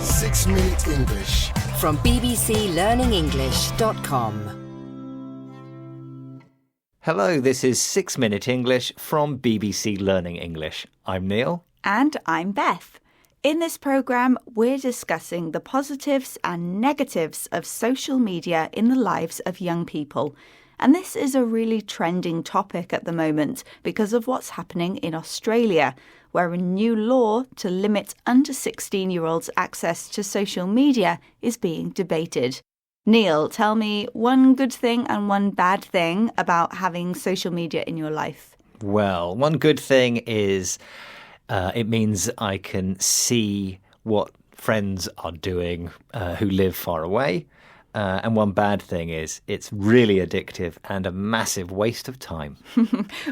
6 Minute English. From bbclearningenglish.com. Hello, this is 6 Minute English from BBC Learning English. I'm Neil. And I'm Beth. In this programme, we're discussing the positives and negatives of social media in the lives of young people. And this is a really trending topic at the moment because of what's happening in Australia, where a new law to limit under 16-year-olds' access to social media is being debated. Neil, tell me one good thing and one bad thing about having social media in your life. Well, one good thing is it means I can see what friends are doing who live far away. And one bad thing is it's really addictive and a massive waste of time.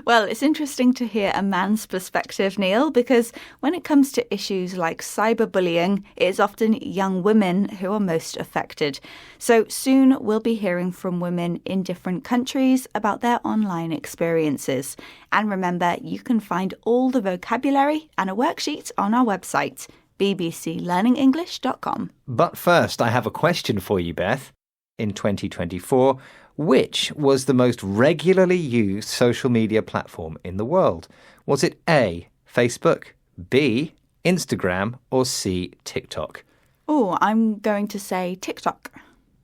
Well, it's interesting to hear a man's perspective, Neil, because when it comes to issues like cyberbullying, it is often young women who are most affected. So soon we'll be hearing from women in different countries about their online experiences. And remember, you can find all the vocabulary and a worksheet on our website, bbclearningenglish.com. But first, I have a question for you, Beth. In 2024, which was the most regularly used social media platform in the world? Was it A, Facebook, B, Instagram, or C, TikTok? Oh, I'm going to say TikTok.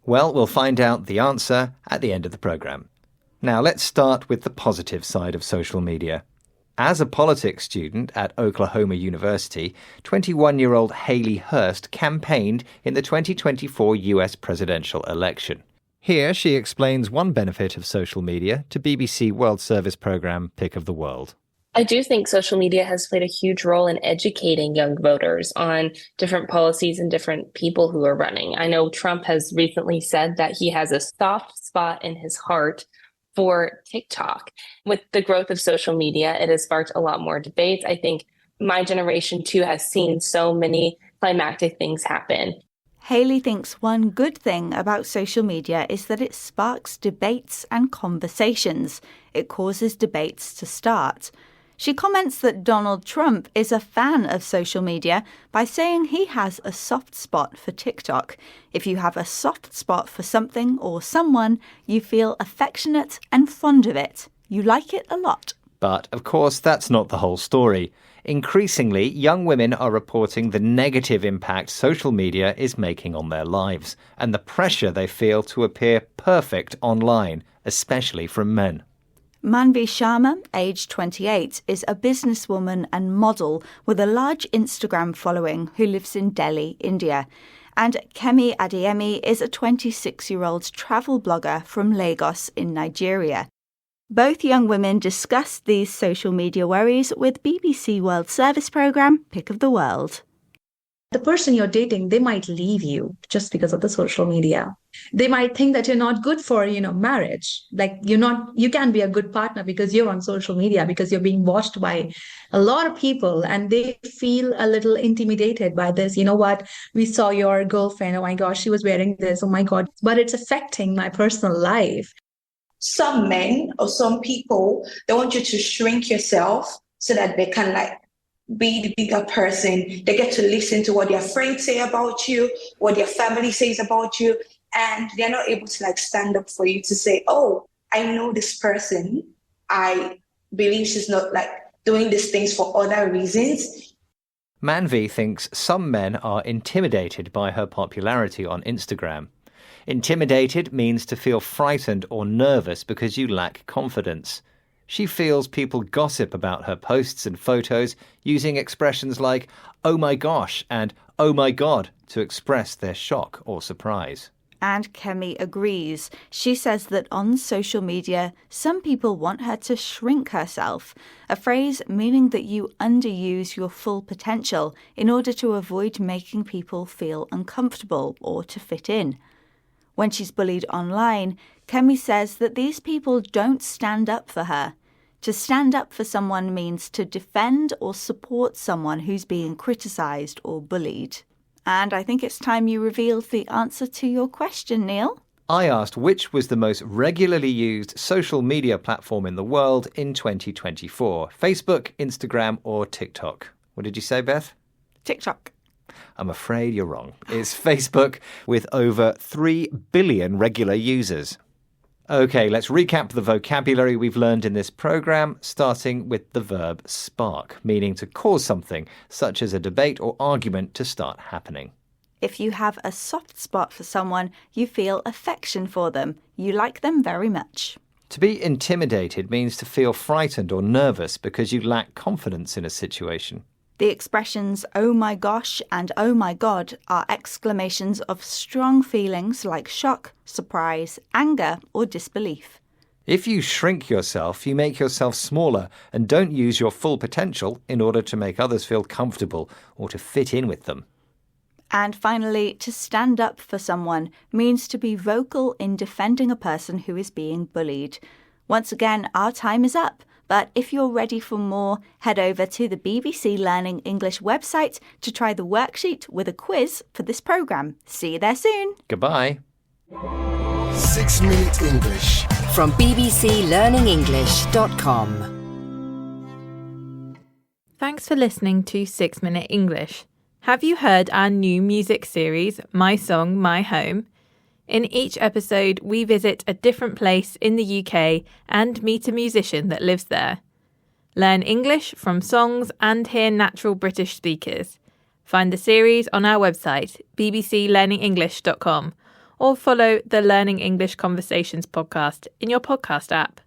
Well, we'll find out the answer at the end of the programme. Now, let's start with the positive side of social media. As a politics student at Oklahoma University, 21-year-old Haley Hurst campaigned in the 2024 US presidential election. Here she explains one benefit of social media to BBC World Service programme Pick of the World. I do think social media has played a huge role in educating young voters on different policies and different people who are running. I know Trump has recently said that he has a soft spot in his heart for TikTok. With the growth of social media, it has sparked a lot more debates. I think my generation too has seen so many climactic things happen. Haley thinks one good thing about social media is that it sparks debates and conversations. It causes debates to start. She comments that Donald Trump is a fan of social media by saying he has a soft spot for TikTok. If you have a soft spot for something or someone, you feel affectionate and fond of it. You like it a lot. But, of course, that's not the whole story. Increasingly, young women are reporting the negative impact social media is making on their lives and the pressure they feel to appear perfect online, especially from men. Manvi Sharma, aged 28, is a businesswoman and model with a large Instagram following who lives in Delhi, India. And Kemi Adeyemi is a 26-year-old travel blogger from Lagos in Nigeria. Both young women discussed these social media worries with BBC World Service programme Pick of the World. The person you're dating, they might leave you just because of the social media. They might think that you're not good for, marriage. Like you can't be a good partner because you're on social media, because you're being watched by a lot of people and they feel a little intimidated by this. You know what? We saw your girlfriend. Oh my gosh, she was wearing this. Oh my God. But it's affecting my personal life. Some men or some people, they want you to shrink yourself so that they can be the bigger person. They get to listen to what their friends say about you, what their family says about you, and they're not able to stand up for you to say, oh, I know this person. I believe she's not doing these things for other reasons. Manvi thinks some men are intimidated by her popularity on Instagram. Intimidated means to feel frightened or nervous because you lack confidence. She feels people gossip about her posts and photos using expressions like, oh my gosh, and oh my God, to express their shock or surprise. And Kemi agrees. She says that on social media, some people want her to shrink herself, a phrase meaning that you underuse your full potential in order to avoid making people feel uncomfortable or to fit in. When she's bullied online, Kemi says that these people don't stand up for her. To stand up for someone means to defend or support someone who's being criticised or bullied. And I think it's time you revealed the answer to your question, Neil. I asked which was the most regularly used social media platform in the world in 2024, Facebook, Instagram or TikTok. What did you say, Beth? TikTok. I'm afraid you're wrong. It's Facebook with over 3 billion regular users. Okay, let's recap the vocabulary we've learned in this program, starting with the verb spark, meaning to cause something, such as a debate or argument, to start happening. If you have a soft spot for someone, you feel affection for them. You like them very much. To be intimidated means to feel frightened or nervous because you lack confidence in a situation. The expressions "oh my gosh" and "oh my god" are exclamations of strong feelings like shock, surprise, anger, or disbelief. If you shrink yourself, you make yourself smaller and don't use your full potential in order to make others feel comfortable or to fit in with them. And finally, to stand up for someone means to be vocal in defending a person who is being bullied. Once again, our time is up. But if you're ready for more, head over to the BBC Learning English website to try the worksheet with a quiz for this programme. See you there soon. Goodbye. 6 Minute English. From bbclearningenglish.com. Thanks for listening to 6 Minute English. Have you heard our new music series, My Song, My Home? In each episode, we visit a different place in the UK and meet a musician that lives there. Learn English from songs and hear natural British speakers. Find the series on our website, bbclearningenglish.com, or follow the Learning English Conversations podcast in your podcast app.